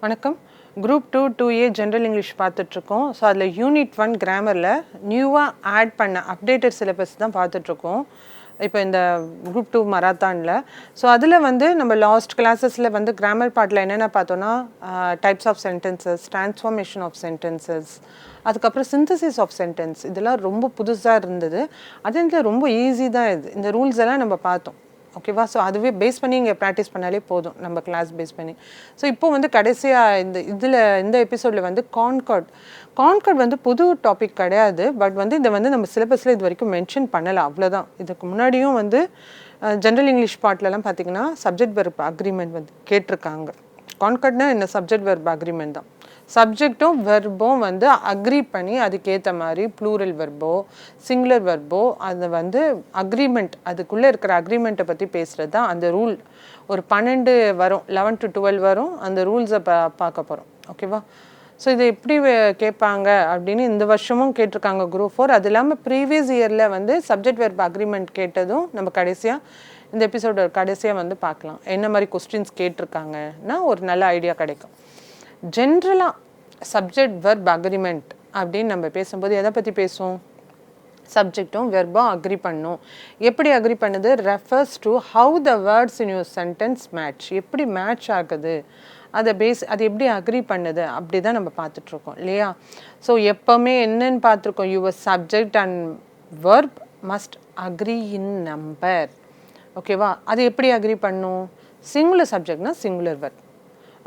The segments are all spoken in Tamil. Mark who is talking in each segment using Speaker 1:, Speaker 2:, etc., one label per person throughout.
Speaker 1: வணக்கம். குரூப் 2 2A ஜென்ரல் இங்கிலீஷ் பார்த்துட்ருக்கோம். ஸோ அதில் யூனிட் 1 கிராமரில் நியூவாக ஆட் பண்ண அப்டேட்டட் சிலபஸ் தான் பார்த்துட்ருக்கோம் இப்போ இந்த குரூப் 2 மராத்தானில். ஸோ அதில் வந்து நம்ம லாஸ்ட் கிளாஸஸில் வந்து கிராமர் பார்ட்டில் என்னென்ன பார்த்தோன்னா types of sentences, transformation of sentences, அதுக்கப்புறம் சிந்தசிஸ் ஆஃப் சென்டென்ஸ், இதெல்லாம் ரொம்ப புதுசாக இருந்தது. அது ரொம்ப ஈஸி தான். இந்த ரூல்ஸ் எல்லாம் நம்ம பார்த்தோம். ஓகேவா? ஸோ அதுவே பேஸ் பண்ணி இங்கே ப்ராக்டிஸ் பண்ணாலே போதும், நம்ம கிளாஸ் பேஸ் பண்ணி. ஸோ இப்போ வந்து கடைசியாக இந்த எபிசோடில் வந்து கான்கார்ட் வந்து புது டாபிக் கிடையாது. பட் வந்து இதை வந்து நம்ம சிலபஸில் இது வரைக்கும் மென்ஷன் பண்ணலை, அவ்வளோதான். இதுக்கு முன்னாடியும் வந்து ஜென்ரல் இங்கிலீஷ் பார்ட்லலாம் பார்த்தீங்கன்னா சப்ஜெக்ட் வெர்ப் அக்ரிமெண்ட் வந்து கேட்டிருக்காங்க. கான்கார்ட்னா என்ன? சப்ஜெக்ட் வெர்ப் அக்ரிமெண்ட் தான். சப்ஜெக்டும் வெர்பும் வந்து அக்ரி பண்ணி அதுக்கேற்ற மாதிரி ப்ளூரல் வெர்போ சிங்குலர் வெர்போ அதை வந்து அக்ரிமெண்ட், அதுக்குள்ளே இருக்கிற அக்ரிமெண்ட்டை பற்றி பேசுகிறது தான் அந்த ரூல். ஒரு 12 வரும், 11 to 12 வரும். அந்த ரூல்ஸை பார்க்க போகிறோம். ஓகேவா? ஸோ இதை எப்படி கேட்பாங்க அப்படின்னு இந்த வருஷமும் கேட்டிருக்காங்க குரூப் 4. அது இல்லாமல் ப்ரீவியஸ் இயரில் வந்து சப்ஜெக்ட் வெர்ப் அக்ரிமெண்ட் கேட்டதும் நம்ம இந்த எபிசோட கடைசியாக வந்து பார்க்கலாம். என்ன மாதிரி கொஸ்டின்ஸ் கேட்டிருக்காங்கன்னா ஒரு நல்ல ஐடியா கிடைக்கும். ஜென்ரலாக சப்ஜெக்ட் வெர்ப் அக்ரிமெண்ட் அப்படின்னு நம்ம பேசும்போது எதை பற்றி பேசுவோம்? சப்ஜெக்டும் வெர்பும் அக்ரி பண்ணும். எப்படி அக்ரி பண்ணுது? Refers to how the words in your sentence match. எப்படி மேட்ச் ஆகுது, அது எப்படி அக்ரி பண்ணுது, அப்படி தான் நம்ம பார்த்துட்ருக்கோம் இல்லையா? ஸோ எப்போவுமே என்னன்னு பார்த்துருக்கோம், your subject and verb must agree in number. ஓகேவா? அது எப்படி அக்ரி பண்ணும்? சிங்குலர் சப்ஜெக்ட்னா சிங்குலர் வெர்ப்.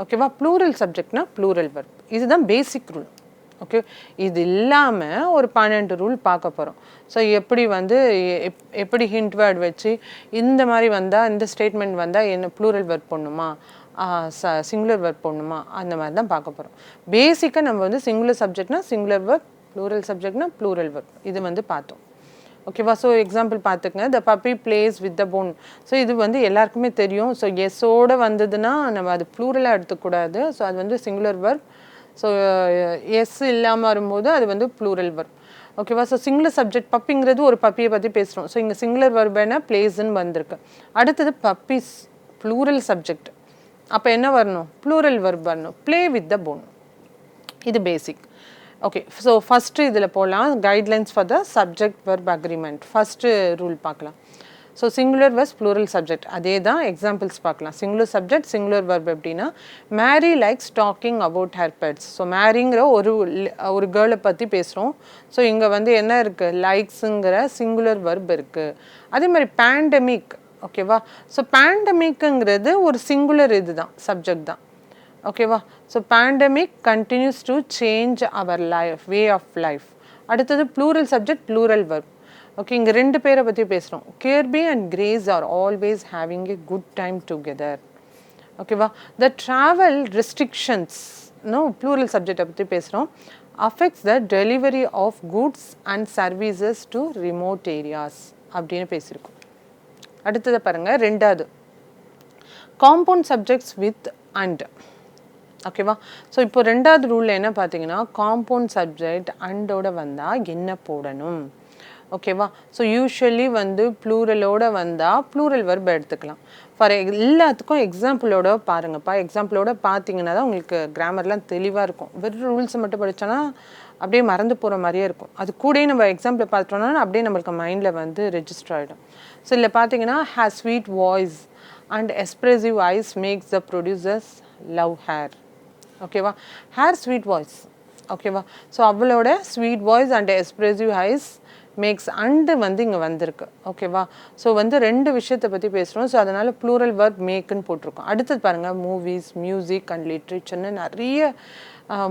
Speaker 1: ஓகேவா? ப்ளூரல் சப்ஜெக்ட்னா ப்ளூரல் வெர்ப். இதுதான் பேசிக் ரூல். ஓகே, இது இல்லாமல் ஒரு 12 ரூல் பார்க்க போகிறோம். ஸோ எப்படி வந்து எப்படி ஹிண்ட் வேர்ட் வச்சு இந்த மாதிரி வந்தால், இந்த ஸ்டேட்மெண்ட் வந்தால் என்ன ப்ளூரல் வெர்ப் போடணுமா, சிங்குலர் வெர்ப் போடணுமா, அந்த மாதிரி தான் பார்க்க போகிறோம். பேசிக்காக நம்ம வந்து சிங்குலர் சப்ஜெக்ட்னா சிங்குலர் வெர்ப், ப்ளூரல் சப்ஜெக்ட்னா ப்ளூரல் வெர்ப், இது வந்து பார்த்தோம். ஓகேவா? ஸோ எக்ஸாம்பிள் பார்த்துக்கங்க. The puppy plays with the phone. So இது வந்து எல்லாருக்குமே தெரியும். ஸோ எஸ்ஸோடு வந்ததுன்னா நம்ம அது ப்ளூரலாக எடுத்துக்கூடாது. ஸோ அது வந்து சிங்குலர் வெர்ப். ஸோ எஸ் இல்லாமல் வரும்போது அது வந்து ப்ளூரல் வெர்ப். ஓகேவா? ஸோ சிங்குலர் சப்ஜெக்ட் பப்பிங்கிறது ஒரு பப்பியை பற்றி பேசுகிறோம். ஸோ இங்கே சிங்குலர் வெர்பேனா பிளேஸ்ன்னு வந்திருக்கு. அடுத்தது பப்பீஸ் ப்ளூரல் சப்ஜெக்ட். அப்போ என்ன வரணும்? ப்ளூரல் வெர்ப் வரணும். Play with the phone. இது பேசிக். ஓகே, ஸோ ஃபஸ்ட்டு இதில் போகலாம். Guidelines for the subject verb agreement. First rule பார்க்கலாம். So singular versus plural subject, அதே தான். எக்ஸாம்பிள்ஸ் பார்க்கலாம். சிங்குலர் சப்ஜெக்ட் சிங்குலர் வெர்ப் எப்படின்னா, Mary likes talking about her pets. So மேரிங்கிற ஒரு கேர்ளை பற்றி பேசுகிறோம். ஸோ இங்கே வந்து என்ன இருக்குது? லைக்ஸுங்கிற சிங்குலர் வெர்ப் இருக்குது. அதே மாதிரி பேண்டமிக். ஓகேவா? ஸோ பேண்டமிக்குங்கிறது ஒரு சிங்குலர் இதுதான், சப்ஜெக்ட் தான். ஓகேவா? So pandemic continues to change our life, way of life. அடுத்தது plural subject plural verb. Okay, இங்கே 2 பேரை பற்றி பேசுகிறோம். Kirby and Grace are always having a good time together. ஓகேவா? த ட்ராவல் ரெஸ்ட்ரிக்ஷன்ஸ், ப்ளூரல் சப்ஜெக்டை பற்றி பேசுகிறோம். Affects the delivery of goods and services to remote areas அப்படின்னு பேசியிருக்கோம். அடுத்ததை பாருங்கள், 2வது காம்பவுண்ட் சப்ஜெக்ட்ஸ் வித் அண்ட். ஓகேவா? ஸோ இப்போ 2வது ரூலில் என்ன பார்த்தீங்கன்னா, காம்பவுண்ட் சப்ஜெக்ட் அண்டோட வந்தால் என்ன போடணும்? ஓகேவா? ஸோ யூஸ்வலி வந்து ப்ளூரலோடு வந்தால் ப்ளூரல் வெர்ப் எடுத்துக்கலாம். எல்லாத்துக்கும் எக்ஸாம்பிளோட பாருங்கப்பா. எக்ஸாம்பிளோட பார்த்தீங்கன்னா தான் உங்களுக்கு கிராமர்லாம் தெளிவாக இருக்கும். வெறும் ரூல்ஸை மட்டும் படித்தோன்னா அப்படியே மறந்து போகிற மாதிரியே இருக்கும். அது கூட நம்ம எக்ஸாம்பிளை பார்த்தோன்னா அப்படியே நம்மளுக்கு மைண்டில் வந்து ரெஜிஸ்டர் ஆகிடும். ஸோ இதில் பார்த்தீங்கன்னா, has sweet voice and expressive eyes makes the producers love her. ஓகேவா? Her sweet voice. ஓகேவா? ஸோ அவளோட sweet voice and expressive eyes makes and வந்து இங்கே வந்திருக்கு. ஓகேவா? ஸோ வந்து 2 விஷயத்தை பற்றி பேசுகிறோம். ஸோ அதனால் ப்ளூரல் வெர்ப் மேக்குன்னு போட்டிருக்கோம். அடுத்தது பாருங்கள், மூவிஸ், மியூசிக் அண்ட் லிட்ரேச்சர்னு நிறைய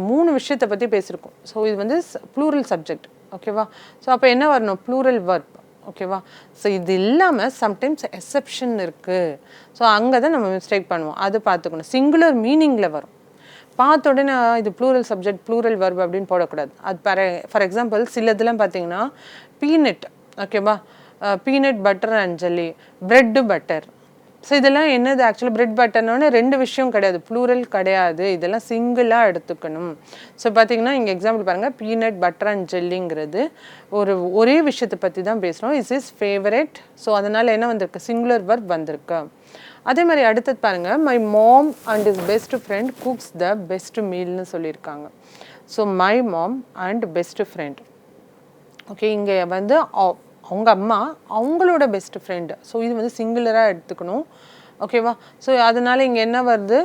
Speaker 1: 3 விஷயத்தை பற்றி பேசியிருக்கோம். ஸோ இது வந்து ப்ளூரல் சப்ஜெக்ட். ஓகேவா? ஸோ அப்போ என்ன வரணும்? Plural verb. ஓகேவா? ஸோ இது இல்லாமல் சம்டைம்ஸ் எக்ஸெப்ஷன் இருக்குது. ஸோ அங்கே தான் நம்ம மிஸ்டேக் பண்ணுவோம். அது பார்த்துக்கணும். சிங்குலர் மீனிங்கில் வரும். பார்த்த உடனே இது ப்ளூரல் சப்ஜெக்ட் ப்ளூரல் வெர்ப் அப்படின்னு போடக்கூடாது. அது ஃபார் எக்ஸாம்பிள் சிலதெல்லாம் பார்த்தீங்கன்னா, பீனட். ஓகேவா? Peanut butter and jelly, bread butter. So இதெல்லாம் என்னது? ஆக்சுவலி பிரெட் பட்டர்னோடனே 2 விஷயம் கிடையாது, ப்ளூரல் கிடையாது. இதெல்லாம் சிங்கிளாக எடுத்துக்கணும். ஸோ பார்த்தீங்கன்னா இங்கே எக்ஸாம்பிள் பாருங்கள், பீனட் பட்டர் அண்ட் ஜெல்லிங்கிறது ஒரே விஷயத்தை பற்றி தான் பேசுகிறோம். Is favourite. ஸோ அதனால் என்ன வந்திருக்கு? சிங்குலர் வெர்ப் வந்திருக்கு. அதே மாதிரி அடுத்தது பாருங்கள், my mom and is best friend cooks the best மீல்னு சொல்லியிருக்காங்க. So my mom and best friend. Okay, இங்கே வந்து அவங்க அம்மா அவங்களோட பெஸ்ட் ஃப்ரெண்டு. ஸோ இது வந்து சிங்குலராக எடுத்துக்கணும். ஓகேவா? ஸோ அதனால் இங்கே என்ன வருது,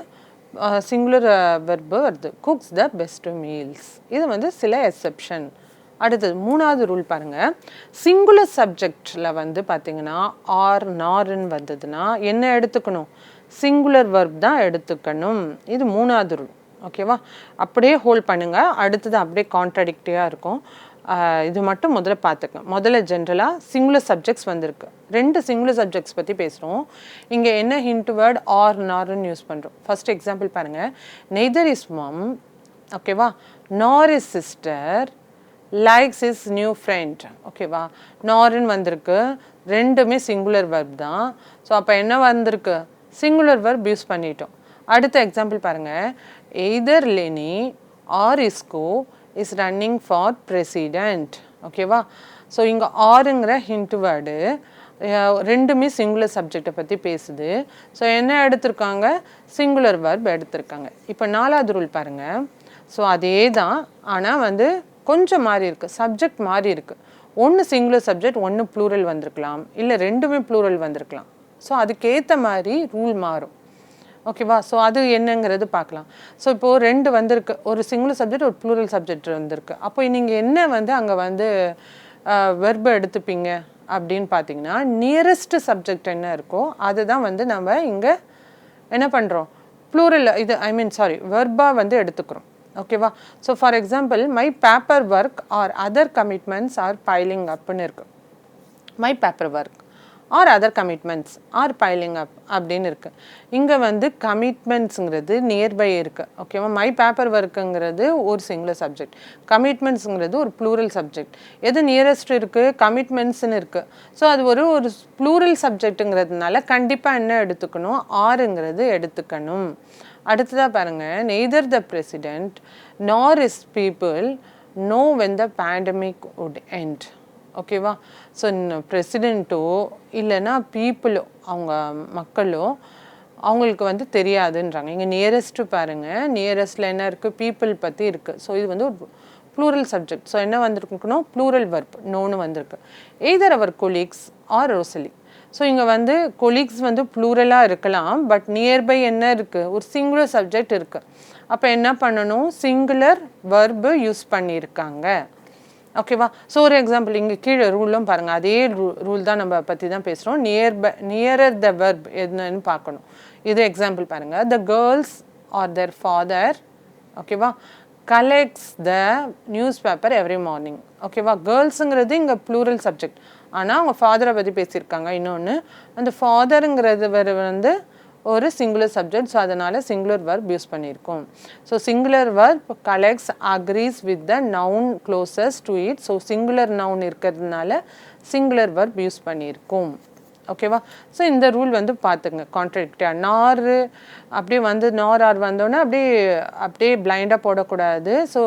Speaker 1: சிங்குலர் வெர்பு வருது, குக்ஸ் த பெஸ்ட் மீல்ஸ். இது வந்து சில எக்ஸெப்ஷன். அடுத்தது மூணாவது ரூல் பாருங்கள், சிங்குலர் சப்ஜெக்டில் வந்து பார்த்திங்கன்னா ஆர் நார்ன்னு வந்ததுன்னா என்ன எடுத்துக்கணும், சிங்குலர் வெர்ப் தான் எடுத்துக்கணும். இது மூணாவது ரூல். ஓகேவா? அப்படியே ஹோல்ட் பண்ணுங்கள், அடுத்தது அப்படியே கான்ட்ராடிக்டிவாக இருக்கும். இது மட்டும் முதல்ல பார்த்துக்கங்க. முதல்ல ஜென்ரலாக சிங்குலர் சப்ஜெக்ட்ஸ் வந்திருக்கு, 2 சிங்குலர் சப்ஜெக்ட்ஸ் பற்றி பேசுகிறோம். இங்கே என்ன ஹிண்ட் வேர்ட் ஆர் நார்ன்னு யூஸ் பண்ணுறோம். ஃபர்ஸ்ட் எக்ஸாம்பிள் பாருங்கள், நெய்தர் இஸ் மம், ஓகேவா, நார் is sister, likes is new friend. ஓகேவா? நார்ன்னு வந்திருக்கு, ரெண்டுமே சிங்குலர் வெர்ப் தான். ஸோ அப்போ என்ன வந்திருக்கு, சிங்குலர் வெர்ப் யூஸ் பண்ணிட்டோம். அடுத்த எக்ஸாம்பிள் பாருங்கள், either Leni or Isko is running for president. ஓகேவா? ஸோ இங்கே ஆருங்கிற ஹிண்ட் வேர்டு ரெண்டுமே சிங்குலர் சப்ஜெக்டை பற்றி பேசுது. ஸோ என்ன எடுத்திருக்காங்க, சிங்குலர் வெர்ப் எடுத்திருக்காங்க. இப்போ நாலாவது ரூல் பாருங்கள். ஸோ அதே தான், ஆனால் வந்து கொஞ்சம் மாறி இருக்குது, சப்ஜெக்ட் மாறி இருக்குது. ஒன்று சிங்குலர் சப்ஜெக்ட், ஒன்று ப்ளூரல் வந்திருக்கலாம், இல்லை ரெண்டுமே ப்ளூரல் வந்திருக்கலாம். ஸோ அதுக்கேற்ற மாதிரி ரூல் மாறும். ஓகேவா? ஸோ அது என்னங்கிறது பார்க்கலாம். ஸோ இப்போது 2 வந்திருக்கு, ஒரு சிங்குலர் சப்ஜெக்ட் ஒரு ப்ளூரல் சப்ஜெக்ட் வந்திருக்கு. அப்போ நீங்கள் என்ன வந்து அங்கே வந்து வெர்பை எடுத்துப்பீங்க அப்படின்னு பார்த்தீங்கன்னா, நியரஸ்ட் சப்ஜெக்ட் என்ன இருக்கோ அதுதான் வந்து நம்ம இங்கே என்ன பண்ணுறோம், ப்ளூரல் இது வெர்பாக வந்து எடுத்துக்கிறோம். ஓகேவா? So for example, my paperwork or other commitments are piling அப்னு இருக்குது. My paperwork or other commitments are piling up அப்படின்னு இருக்குது. இங்கே வந்து கமிட்மெண்ட்ஸுங்கிறது நியர்பை இருக்குது. ஓகேவா? மை பேப்பர் ஒர்க்குங்கிறது ஒரு சிங்குலர் சப்ஜெக்ட், கமிட்மெண்ட்ஸுங்கிறது ஒரு ப்ளூரல் சப்ஜெக்ட். எது நியரஸ்ட் இருக்குது, கமிட்மெண்ட்ஸ்ன்னு இருக்குது. ஸோ அது ஒரு ப்ளூரல் சப்ஜெக்ட்டுங்கிறதுனால கண்டிப்பாக என்ன எடுத்துக்கணும், ஆருங்கிறது எடுத்துக்கணும். அடுத்ததாக பாருங்கள், neither the president nor is people know when the pandemic would end. ஓகேவா? ஸோ பிரசிடெண்ட்டோ இல்லைன்னா பீப்புளோ, அவங்க மக்களோ, அவங்களுக்கு வந்து தெரியாதுன்றாங்க. இங்கே நியரஸ்ட்டு பாருங்கள், நியரஸ்ட்டில் என்ன இருக்குது, பீப்புள் பற்றி இருக்குது. ஸோ இது வந்து ஒரு ப்ளூரல் சப்ஜெக்ட். ஸோ என்ன வந்திருக்குன்னா ப்ளூரல் வெர்ப் நோன்னு வந்திருக்கு. எய்தர் அவர் கொலீக்ஸ் ஆர் ரோசலி. ஸோ இங்கே வந்து கொலீக்ஸ் வந்து ப்ளூரலாக இருக்கலாம், பட் நியர்பை என்ன இருக்குது, ஒரு சிங்குலர் சப்ஜெக்ட் இருக்குது. அப்போ என்ன பண்ணணும், சிங்குலர் வெர்பு யூஸ் பண்ணியிருக்காங்க. ஓகேவா? ஸோ ஒரு எக்ஸாம்பிள் இங்கே கீழே ரூலும் பாருங்கள், அதே ரூல் தான் நம்ம பற்றி தான் பேசுகிறோம். நியரர் த வெர்ப் என்னன்னு பார்க்கணும். இது எக்ஸாம்பிள் பாருங்கள், the girls or their father, ஓகேவா, collects the newspaper every morning. ஓகேவா? கேர்ள்ஸுங்கிறது இங்கே ப்ளூரல் சப்ஜெக்ட், ஆனால் அவங்க ஃபாதரை பற்றி பேசியிருக்காங்க. இன்னொன்று, அந்த ஃபாதருங்கிறது வந்து ஒரு சிங்குலர் சப்ஜெக்ட். ஸோ அதனால் சிங்குலர் வெர்ப் யூஸ் பண்ணியிருக்கோம். So singular verb collects agrees with the noun closest to it. So singular noun இருக்கிறதுனால சிங்குலர் வெர்ப் யூஸ் பண்ணியிருக்கோம். ஓகேவா? ஸோ இந்த ரூல் வந்து பார்த்துங்க, கான்ட்ராடிக்டாக நார் அப்படியே வந்து நார் ஆர் வந்தோன்னே அப்படியே பிளைண்டாக போடக்கூடாது. ஸோ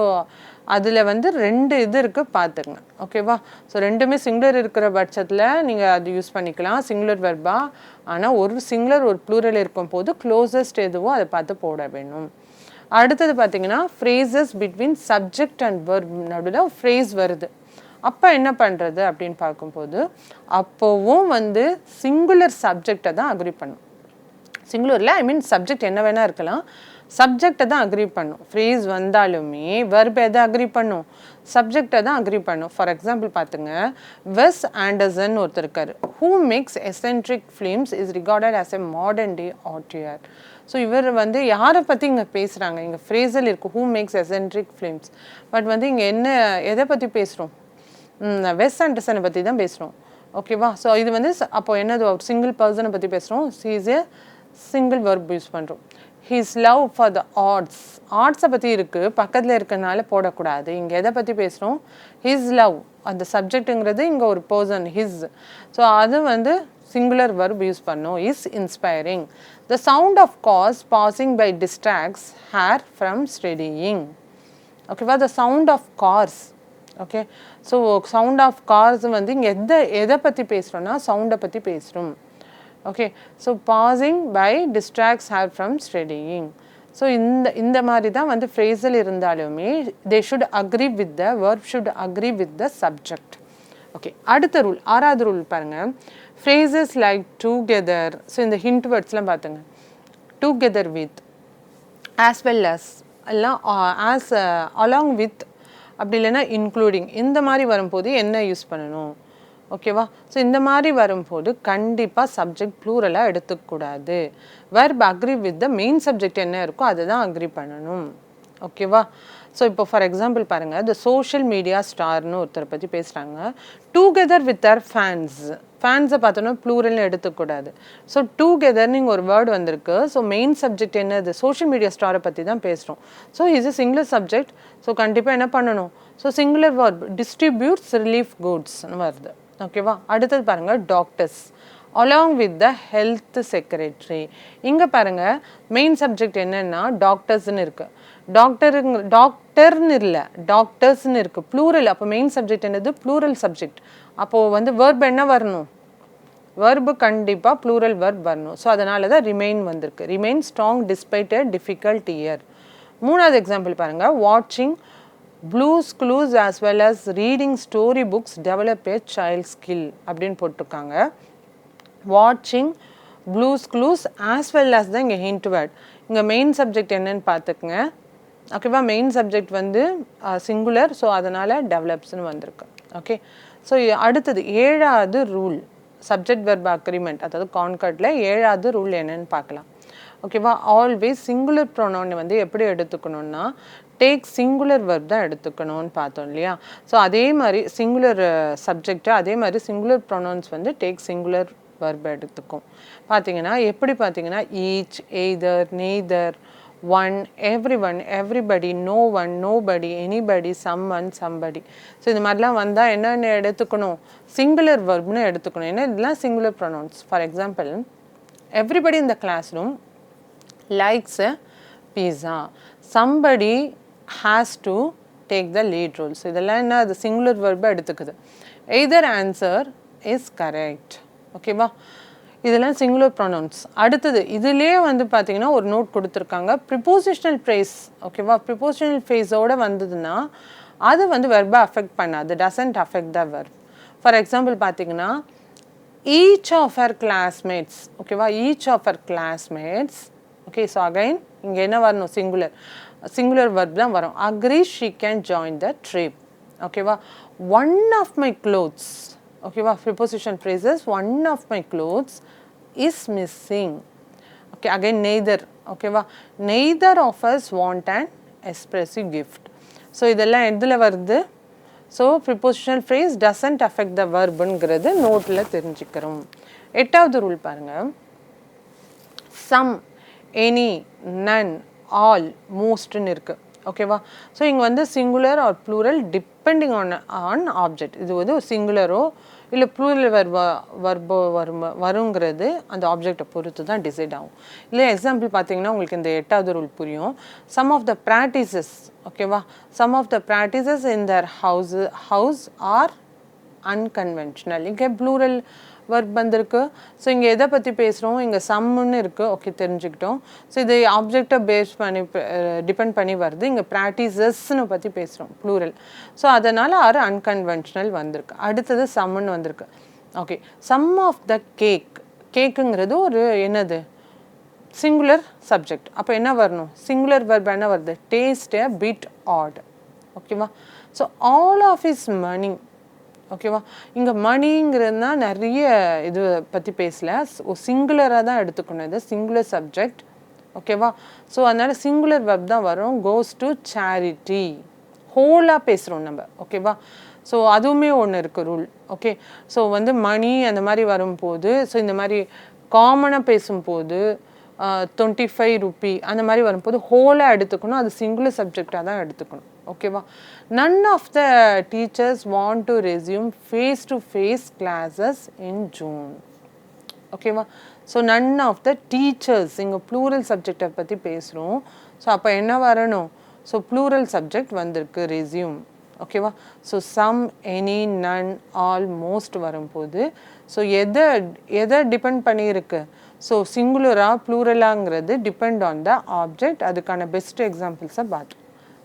Speaker 1: அதில் வந்து 2 இது இருக்குது, பார்த்துங்க. ஓகேவா? ஸோ ரெண்டுமே சிங்குலர் இருக்கிற பட்சத்தில் நீங்கள் அது யூஸ் பண்ணிக்கலாம் சிங்குலர் வெர்பா. ஆனால் ஒரு சிங்குலர் ஒரு ப்ளூரல் இருக்கும் போது க்ளோசஸ்ட் எதுவோ அதை பார்த்து போட வேணும். அடுத்தது பார்த்தீங்கன்னா, phrases between subject and verb நடுவில் ஃப்ரேஸ் வருது. அப்போ என்ன பண்ணுறது அப்படின்னு பார்க்கும்போது, அப்போவும் வந்து சிங்குலர் சப்ஜெக்டை தான் அக்ரி பண்ணும். சிங்குலரில் சப்ஜெக்ட் என்ன வேணால் இருக்கலாம், சப்ஜெக்டை தான் அக்ரி பண்ணும். ஃப்ரேஸ் வந்தாலுமே வெர்ப் எதை அக்ரி பண்ணும், சப்ஜெக்டை தான் அக்ரி பண்ணும். ஃபார் எக்ஸாம்பிள் பார்த்துங்க, வெஸ் ஆண்டர்சன் ஒருத்தர் இருக்கார், who makes eccentric films is regarded as a modern day auteur. So இவர் வந்து யாரை பற்றி இங்கே பேசுகிறாங்க, இங்கே ஃப்ரேஸில் இருக்குது who makes eccentric films. But வந்து இங்கே என்ன எதை பற்றி பேசுகிறோம், வெஸ் ஆண்டர்சனை பற்றி தான் பேசுகிறோம். ஓகேவா? ஸோ இது வந்து அப்போது என்னது, ஒரு சிங்கிள் பர்சனை பற்றி பேசுகிறோம். Is a single verb use பண்ணுறோம். His love for the arts, ஆர்ட்ஸை பற்றி இருக்குது, பக்கத்தில் இருக்கிறனால போடக்கூடாது. இங்கே எதை பற்றி பேசுகிறோம், ஹிஸ் லவ், அந்த சப்ஜெக்ட்டுங்கிறது இங்கே ஒரு பர்சன் ஹிஸ். ஸோ அது வந்து சிங்குலர் வெர்ப் யூஸ் பண்ணும். Is inspiring. The sound of cars passing by distracts her from studying. ஓகேவா? The sound of cars. Okay, so sound of cars வந்து இங்கே எதை பற்றி பேசுகிறோன்னா சவுண்டை பற்றி பேசுகிறோம். Okay so passing by distracts her from studying so இந்த மாதிரி தான் வந்து ஃப்ரேஸில் இருந்தாலுமே they should agree with the verb should agree with the subject okay அடுத்த ரூல் ஆறாவது ரூல் பாருங்கள் ஃப்ரேசஸ் லைக் டுகெதர் ஸோ இந்த ஹிண்ட் வேர்ட்ஸ்லாம் பார்த்துங்க together with as well as எல்லாம் ஆஸ் அலாங் வித் அப்படி இல்லைன்னா இன்க்ளூடிங் இந்த மாதிரி வரும்போது என்ன யூஸ் பண்ணணும் ஓகேவா ஸோ இந்த மாதிரி வரும்போது கண்டிப்பாக சப்ஜெக்ட் ப்ளூரலாக எடுத்துக்கூடாது verb agree with the main subject என்ன இருக்கோ அதை தான் அக்ரி பண்ணணும் ஓகேவா ஸோ இப்போ ஃபார் எக்ஸாம்பிள் பாருங்கள் த சோஷியல் மீடியா ஸ்டார்னு ஒருத்தரை பற்றி பேசுகிறாங்க டுகெதர் வித் தர் ஃபேன்ஸை பார்த்தோன்னா ப்ளூரல்னு எடுத்துக்கூடாது ஸோ டுகெதர்னு இங்கே ஒரு வேர்டு வந்திருக்கு ஸோ மெயின் சப்ஜெக்ட் என்னது சோஷியல் மீடியா ஸ்டாரை பற்றி தான் பேசுகிறோம் so is a singular subject so கண்டிப்பாக என்ன பண்ணணும் so singular verb distributes relief குட்ஸ்னு வருது ஓகேவா அடுத்தது பாருங்கள் doctors along with the health secretary இங்கே பாருங்கள் மெயின் சப்ஜெக்ட் என்னென்னா டாக்டர்ஸ்னு இருக்குது டாக்டர்னு இல்லை டாக்டர்ஸ்னு இருக்குது ப்ளூரல் அப்போ மெயின் சப்ஜெக்ட் என்னது ப்ளூரல் சப்ஜெக்ட் அப்போது வந்து வேர்ப் என்ன வரணும் வேர்பு கண்டிப்பாக ப்ளூரல் வேர்ப் வரணும் ஸோ அதனால தான் ரிமைன் வந்திருக்கு remain strong despite a difficult year மூணாவது எக்ஸாம்பிள் பாருங்கள் வாட்சிங் blues clues as well as reading story books develop a child skill அப்படின்னு போட்டிருக்காங்க வாட்சிங் blues clues as well as தான் இங்கே ஹிண்ட் வேர்ட் இங்கே மெயின் சப்ஜெக்ட் என்னன்னு பார்த்துக்குங்க ஓகேவா மெயின் சப்ஜெக்ட் வந்து சிங்குலர் ஸோ அதனால் டெவலப்ஸ்னு வந்திருக்கு ஓகே ஸோ அடுத்தது ஏழாவது ரூல் சப்ஜெக்ட் வெர்ப் அக்ரிமெண்ட் அதாவது கான்கார்டில் ஏழாவது ரூல் என்னன்னு பார்க்கலாம் ஓகேவா ஆல்வேஸ் சிங்குலர் ப்ரொனவுன் வந்து எப்படி எடுத்துக்கணும்னா டேக் சிங்குலர் வெர்ப் தான் எடுத்துக்கணும்னு பார்த்தோம் இல்லையா ஸோ அதே மாதிரி சிங்குலர் சப்ஜெக்ட் அதே மாதிரி சிங்குலர் ப்ரொனவுன்ஸ் வந்து டேக் சிங்குலர் வெர்ப் எடுத்துக்கும் பார்த்தீங்கன்னா எப்படி பார்த்தீங்கன்னா each either neither one every one everybody no one nobody anybody someone somebody so இந்த மாதிரிலாம் வந்தால் என்னென்ன எடுத்துக்கணும் சிங்குலர் வெர்ப்னு எடுத்துக்கணும் ஏன்னா இதெல்லாம் singular pronounce for example everybody in the classroom likes a pizza somebody has to take the lead role so இதெல்லாம் என்ன அது சிங்குலர் வெர்பை எடுத்துக்குது எய்தர் ஆன்சர் இஸ் கரெக்ட் ஓகேவா இதெல்லாம் சிங்குலர் ப்ரொனவுன்ஸ் அடுத்தது இதுலேயே வந்து பார்த்தீங்கன்னா ஒரு நோட் கொடுத்துருக்காங்க ப்ரிப்போசிஷனல் ஃப்ரேஸ் ஓகேவா ப்ரிப்போசிஷனல் ஃப்ரேஸோடு வந்ததுன்னா அது வந்து வெர்பை அஃபெக்ட் பண்ணாது doesn't affect the verb for example பார்த்தீங்கன்னா ஈச் ஆஃப் அவர் கிளாஸ்மேட்ஸ் ஓகேவா each of our classmates okay so again இங்கே என்ன வரணும் சிங்குலர் வெர்ப் தான் வரும் agree she can join the trip ஓகேவா ஒன் ஆஃப் மை க்ளோத்ஸ் ஓகேவா preposition phrases one of my clothes is missing okay again neither ஓகேவா neither of us want an expressive gift so இதெல்லாம் எதில் வருது so prepositional phrase doesn't affect the verbங்கிறது நோட்டில் தெரிஞ்சுக்கிறோம் எட்டாவது ரூல் பாருங்கள் some any none all mostன்னு இருக்குது ஓகேவா ஸோ இங்கே வந்து singular or plural depending on object இது வந்து ஒரு சிங்குலரோ இல்லை ப்ளூரல் வர்போ வருங்கிறது அந்த ஆப்ஜெக்டை பொறுத்து தான் டிசைட் ஆகும் இல்லை எக்ஸாம்பிள் பார்த்தீங்கன்னா உங்களுக்கு இந்த எட்டாவது ரூல் புரியும் சம் ஆஃப் த ப்ராக்டிசஸ் ஓகேவா some of the practices in their house are unconventional இங்கே ப்ளூரல் வர்ப் வந்திருக்கு ஸோ இங்கே எதை பற்றி பேசுகிறோம் இங்கே சம்முன்னு இருக்குது ஓகே தெரிஞ்சுக்கிட்டோம் ஸோ இது ஆப்ஜெக்டை பேஸ் பண்ணி டிபெண்ட் பண்ணி வருது இங்கே ப்ராக்டிசஸ்ன்னு பற்றி பேசுகிறோம் ப்ளூரல் ஸோ அதனால் ஆறு அன்கன்வென்ஷனல் வந்திருக்கு அடுத்தது சம்முன்னு வந்திருக்கு ஓகே சம் ஆஃப் த கேக்குங்கிறது ஒரு என்னது சிங்குலர் சப்ஜெக்ட் அப்போ என்ன வரணும் சிங்குலர் வெர்ப் என்ன வருது டேஸ்ட் a bit odd ஓகேவா ஸோ ஆல் ஆஃப் இஸ் மணி ஓகேவா இங்கே மணிங்கிறது தான் நிறைய இது பற்றி பேசல சிங்குலராக தான் எடுத்துக்கணும் இது சிங்குலர் சப்ஜெக்ட் ஓகேவா ஸோ அதனால் சிங்குலர் வெர்ப் தான் வரும் கோஸ் டு சேரிட்டி ஹோலாக பேசுகிறோம் நம்ம ஓகேவா ஸோ அதுவுமே ஒன்று இருக்குது ரூல் ஓகே ஸோ வந்து மணி அந்த மாதிரி வரும்போது ஸோ இந்த மாதிரி காமனாக பேசும்போது 25 ரூபி அந்த மாதிரி வரும்போது ஹோலாக எடுத்துக்கணும் அது சிங்குலர் சப்ஜெக்டாக தான் எடுத்துக்கணும் ஓகேவா none of the teachers want to resume face to face classes in June ஓகேவா so none of the teachers இங்கே ப்ளூரல் சப்ஜெக்டை பற்றி பேசுகிறோம் ஸோ அப்போ என்ன வரணும் ஸோ ப்ளூரல் சப்ஜெக்ட் வந்திருக்கு ரெஸ்யூம் ஓகேவா so some any none all most வரும்போது ஸோ எதை டிபெண்ட் பண்ணியிருக்கு? ஸோ சிங்குலரா ப்ளூரலாங்கிறது டிபெண்ட் ஆன் த ஆப்ஜெக்ட். அதுக்கான பெஸ்ட் எக்ஸாம்பிள்ஸை பார்த்தோம்.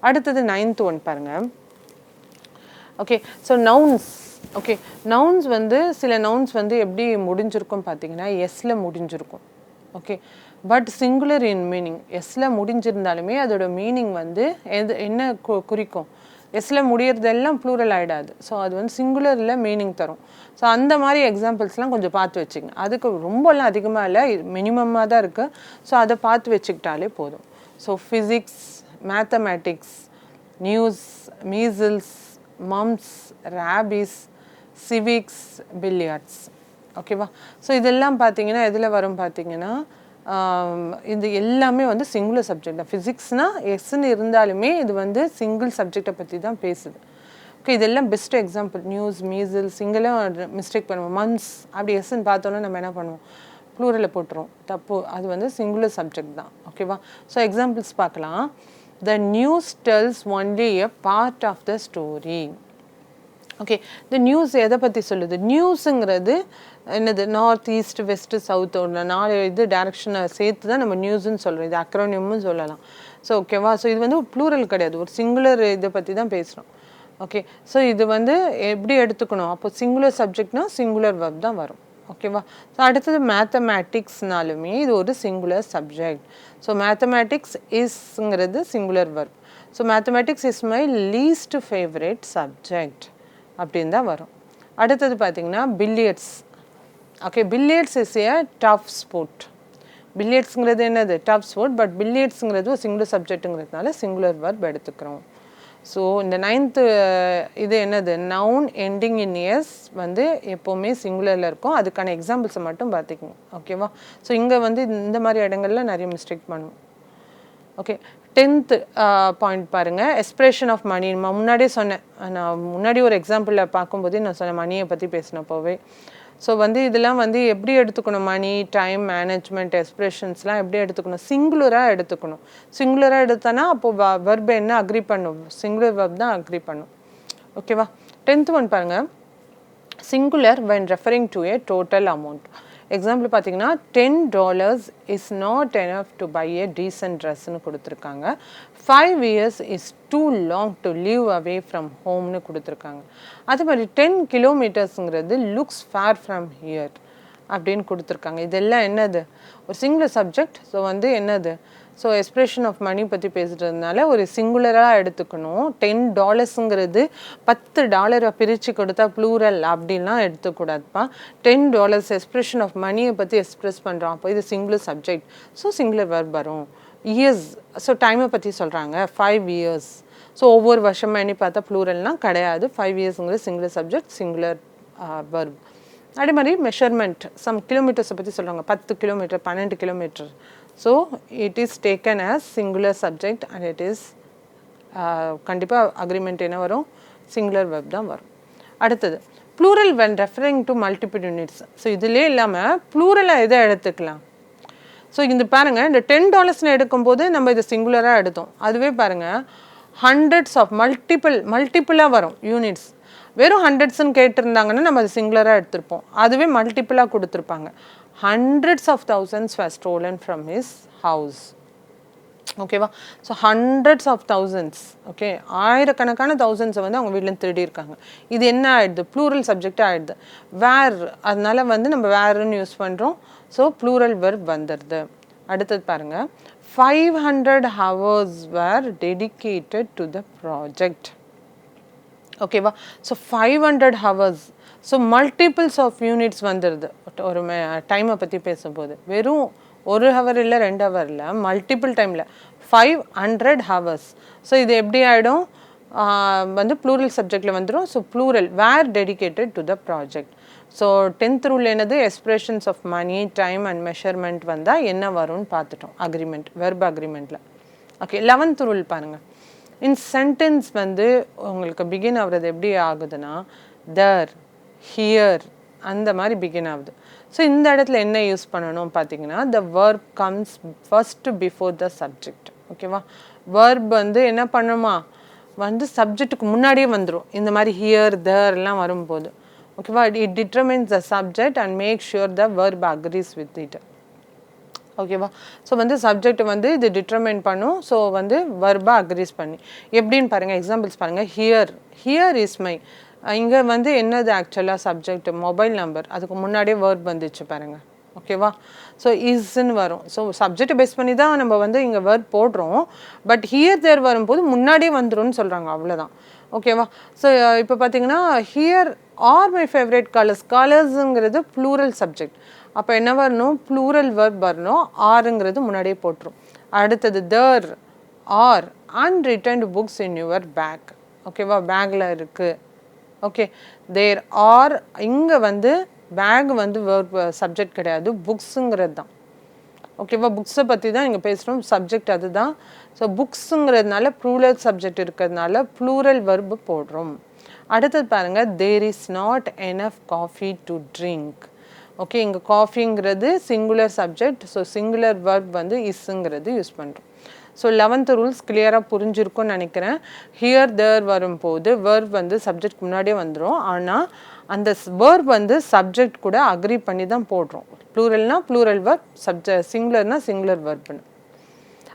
Speaker 1: அடுத்தது 9th ஒன் பாருங்கள். Okay, so nouns. Okay, nouns வந்து சில நவுன்ஸ் வந்து எப்படி முடிஞ்சிருக்கும் பார்த்தீங்கன்னா எஸ்ல முடிஞ்சிருக்கும். Okay, but singular in meaning. எஸ்ல முடிஞ்சிருந்தாலுமே அதோட மீனிங் வந்து என்ன குறிக்கும்? எஸ்ல முடியறதெல்லாம் ப்ளூரல் ஆகிடாது. ஸோ அது வந்து சிங்குலரில் மீனிங் தரும். ஸோ அந்த மாதிரி எக்ஸாம்பிள்ஸ்லாம் கொஞ்சம் பார்த்து வச்சுங்க. அதுக்கு ரொம்பலாம் அதிகமாக இல்லை, மினிமமாக தான் இருக்குது. ஸோ அதை பார்த்து வச்சுக்கிட்டாலே போதும். So physics, mathematics, news, measles, mumps, rabies, civics, billiards. ஓகேவா? ஸோ இதெல்லாம் பார்த்தீங்கன்னா எதில் வரும் பார்த்தீங்கன்னா இது எல்லாமே வந்து சிங்குலர் சப்ஜெக்ட் தான். ஃபிசிக்ஸ்னால் எஸ்ன்னு இருந்தாலுமே இது வந்து சிங்கிள் சப்ஜெக்டை பற்றி தான் பேசுது. ஓகே, இதெல்லாம் பெஸ்ட் எக்ஸாம்பிள். நியூஸ், மீசில்ஸ், இங்கெல்லாம் மிஸ்டேக் பண்ணுவோம். மந்த்ஸ் அப்படி எஸ்ன்னு பார்த்தோன்னா நம்ம என்ன பண்ணுவோம்? ப்ளூரலில் போட்டுருவோம். தப்பு. அது வந்து சிங்குலர் சப்ஜெக்ட் தான். ஓகேவா? ஸோ எக்ஸாம்பிள்ஸ் பார்க்கலாம். The news tells only a part of the story. Okay, இந்த நியூஸ் எதை பற்றி சொல்லுது? நியூஸுங்கிறது என்னது? நார்த், ஈஸ்ட், வெஸ்ட்டு, சவுத், 4 இது டேரக்ஷனை சேர்த்து தான் நம்ம நியூஸ்ன்னு சொல்கிறோம். இது அக்ரோனியம்னு சொல்லலாம். ஸோ ஓகேவா? ஸோ இது வந்து ப்ளூரல் கிடையாது, ஒரு சிங்குலர் இதை பற்றி தான் பேசுகிறோம். ஓகே, ஸோ இது வந்து எப்படி எடுத்துக்கணும்? அப்போ சிங்குலர் சப்ஜெக்ட்னா சிங்குலர் வெர்ப் தான் வரும். ஓகேவா? ஸோ அடுத்தது மேத்தமேட்டிக்ஸ்னாலுமே இது ஒரு சிங்குலர் சப்ஜெக்ட். ஸோ மேத்தமேட்டிக்ஸ் இஸ்ங்கிறது singular verb. So mathematics is my least favourite subject அப்படின்னு தான் வரும். அடுத்தது பார்த்தீங்கன்னா billiards. Okay, billiards is a tough sport. பில்லியர்ட்ஸுங்கிறது என்னது? Tough sport. பட் பில்லியர்ட்ஸுங்கிறது ஒரு சிங்குலர் சப்ஜெக்ட்டுங்கிறதுனால சிங்குலர் வெர்ப் எடுத்துக்கிறோம். ஸோ இந்த 9th இது என்னது? நவுன் எண்டிங் இன் எஸ் வந்து எப்போவுமே சிங்குலரில் இருக்கும். அதுக்கான எக்ஸாம்பிள்ஸை மட்டும் பார்த்துக்கோங்க. ஓகேவா? ஸோ இங்கே வந்து இந்த மாதிரி இடங்கள்ல நிறைய மிஸ்டேக் பண்ணுவோம். ஓகே, 10th பாயிண்ட் பாருங்கள். Expression of money. நான் முன்னாடியே சொன்னேன், நான் முன்னாடி ஒரு எக்ஸாம்பிளில் பார்க்கும்போதே நான் சொன்னேன் மணியை பற்றி பேசினப்போவே. ஸோ வந்து இதெல்லாம் வந்து எப்படி எடுத்துக்கணும்? மணி, டைம் மேனேஜ்மெண்ட், எக்ஸ்பிரஷன்ஸ்லாம் எப்படி எடுத்துக்கணும்? சிங்குலராக எடுத்துக்கணும். சிங்குலராக எடுத்தோன்னா அப்போது வெர்ப் என்ன அக்ரி பண்ணும்? சிங்குலர் வெர்ப் தான் அக்ரி பண்ணும். ஓகேவா? 10th ஒன் பாருங்கள். Singular when referring to a total amount. Example பார்த்தீங்கன்னா $10 is not enough to buy a decent ட்ரெஸ்ன்னு கொடுத்துருக்காங்க. 5 years is too long to live away from homeன்னு கொடுத்துருக்காங்க. அது மாதிரி 10 kilometersங்கிறது looks far from here அப்படின்னு கொடுத்துருக்காங்க. இதெல்லாம் என்னது? ஒரு சிங்குலர் சப்ஜெக்ட். ஸோ வந்து என்னது? ஸோ எக்ஸ்பிரஷன் ஆஃப் மணி பற்றி பேசுகிறதுனால ஒரு சிங்குலராக எடுத்துக்கணும். $10ங்கிறது $10 பிரித்து கொடுத்தா ப்ளூரல் அப்படின்லாம் எடுத்துக்கூடாதுப்பா. $10 எக்ஸ்பிரஷன் ஆஃப் மணியை பற்றி எக்ஸ்பிரஸ் பண்ணுறோம். அப்போ இது singular subject. So singular verb வரும். இயர்ஸ், ஸோ டைமை பற்றி சொல்கிறாங்க. 5 years. ஸோ ஒவ்வொரு வருஷமாக எண்ணி பார்த்தா ப்ளூரல்னால் கிடையாது. 5 yearsங்கிறது சிங்குலர் சப்ஜெக்ட், சிங்குலர் வெர்ப். அதே மாதிரி மெஷர்மெண்ட், சம் கிலோமீட்டர்ஸை பற்றி சொல்கிறாங்க. 10 kilometre, 12 kilometre. So it is taken as singular subject and it is கண்டிப்பாக அக்ரிமெண்ட் என்ன வரும்? சிங்குலர் வெர்ப் தான் வரும். அடுத்தது plural when referring to multiple units. So இதிலே இல்லாமல் ப்ளூரலாக எதை எடுத்துக்கலாம்? ஸோ இந்த பாருங்கள், இந்த $10 எடுக்கும்போது நம்ம இதை சிங்குலராக எடுத்தோம். அதுவே பாருங்கள் ஹண்ட்ரட்ஸ் ஆஃப் மல்டிப்புளாக வரும் யூனிட்ஸ். வெறும் ஹண்ட்ரட்ஸ்ன்னு கேட்டிருந்தாங்கன்னா நம்ம அது சிங்குலராக எடுத்திருப்போம். அதுவே மல்டிப்புளாக கொடுத்துருப்பாங்க. Hundreds of thousands were stolen from his house. ஓகேவா? So hundreds of thousands. Okay, ஆயிரக்கணக்கான தௌசண்ட்ஸை வந்து அவங்க வீட்டில் திருடியிருக்காங்க. இது என்ன ஆகிடுது? ப்ளூரல் சப்ஜெக்டாக ஆகிடுது. வேர், அதனால வந்து நம்ம வேர்ன்னு யூஸ் பண்ணுறோம். ஸோ ப்ளூரல் வெர்ப் வந்துடுது. அடுத்தது பாருங்கள். 500 hours were dedicated to the project. ஓகேவா? So 500 hours. So multiples of units வந்துடுது. ஒரு டைமை பற்றி பேசும்போது வெறும் 1 hour இல்லை 2 hour இல்லை, மல்டிபிள் டைமில் 500 hours. ஸோ இது எப்படி ஆகிடும்? வந்து ப்ளூரல் சப்ஜெக்டில் வந்துடும். So plural were dedicated to the project. So 10th rule என்னது? Expressions of money, time and measurement வந்தால் என்ன வரும்னு பார்த்துட்டோம். அக்ரிமெண்ட், வெர்ப் அக்ரிமெண்ட்டில். ஓகே, 11th ரூல் பாருங்கள். இன் சென்டென்ஸ் வந்து உங்களுக்கு பிகின் ஆகுறது எப்படி ஆகுதுன்னா தர், ஹியர் அந்த மாதிரி பிகின் ஆகுது. ஸோ இந்த இடத்துல என்ன யூஸ் பண்ணணும் பார்த்தீங்கன்னா the verb comes first before the subject. ஓகேவா? வெர்ப் வந்து என்ன பண்ணுமா? வந்து சப்ஜெக்ட்டுக்கு முன்னாடியே வந்துடும். இந்த மாதிரி ஹியர், தர்லாம் வரும்போது. ஓகேவா it determines the subject and make sure the verb agrees with it ஓகேவா ஸோ வந்து சப்ஜெக்ட் வந்து இது டிட்டர்மைன் பண்ணும் ஸோ வந்து வெர்பா அக்ரீஸ் பண்ணி எப்படின்னு பாருங்கள் எக்ஸாம்பிள்ஸ் பாருங்கள் ஹியர் இஸ் மை இங்கே வந்து என்னது ஆக்சுவலாக சப்ஜெக்ட் மொபைல் நம்பர் அதுக்கு முன்னாடியே வேர்ப் வந்துச்சு பாருங்கள் ஓகேவா ஸோ இஸ்ன்னு வரும் ஸோ சப்ஜெக்ட் பேஸ் பண்ணி தான் நம்ம வந்து இங்கே வேர்ட் போடுறோம் பட் ஹியர் தேர் வரும்போது முன்னாடியே வந்துரும்னு சொல்கிறாங்க அவ்வளோதான் ஓகேவா ஸோ இப்போ பார்த்தீங்கன்னா ஹியர் ஆர் மை ஃபேவரட் கலர்ஸுங்கிறது ப்ளூரல் சப்ஜெக்ட் அப்போ என்ன வரணும் ப்ளூரல் வேர்ப் வரணும் ஆருங்கிறது முன்னாடியே போட்டுரும் அடுத்தது there are unwritten books in your bag ஓகேவா பேக்கில் இருக்குது ஓகே தேர் ஆர் இங்கே வந்து பேக் வந்து வேர்ப் சப்ஜெக்ட் கிடையாது புக்ஸுங்கிறது தான் ஓகேவா புக்ஸை பற்றி தான் இங்கே பேசுகிறோம் சப்ஜெக்ட் அதுதான் ஸோ புக்ஸுங்கிறதுனால ப்ளூரல் சப்ஜெக்ட் இருக்கிறதுனால ப்ளூரல் வெர்பு போடுறோம் அடுத்தது பாருங்கள் there is not enough coffee to drink okay இங்கே காஃபிங்கிறது singular subject so singular verb வந்து இஸ்ஸுங்கிறது யூஸ் பண்ணுறோம் ஸோ 11th ரூல்ஸ் கிளியராக புரிஞ்சிருக்கும்னு நினைக்கிறேன் ஹியர் தேர் வரும்போது வேர்ப் வந்து சப்ஜெக்ட் முன்னாடியே வந்துடும் ஆனால் அந்த வேர்ப் வந்து சப்ஜெக்ட் கூட அக்ரி பண்ணி தான் போடுறோம் ப்ளூரல்னா ப்ளூரல் வேர்ப் சப்ஜெக்ட் சிங்குலர்னா சிங்குலர் வேர்ப்னு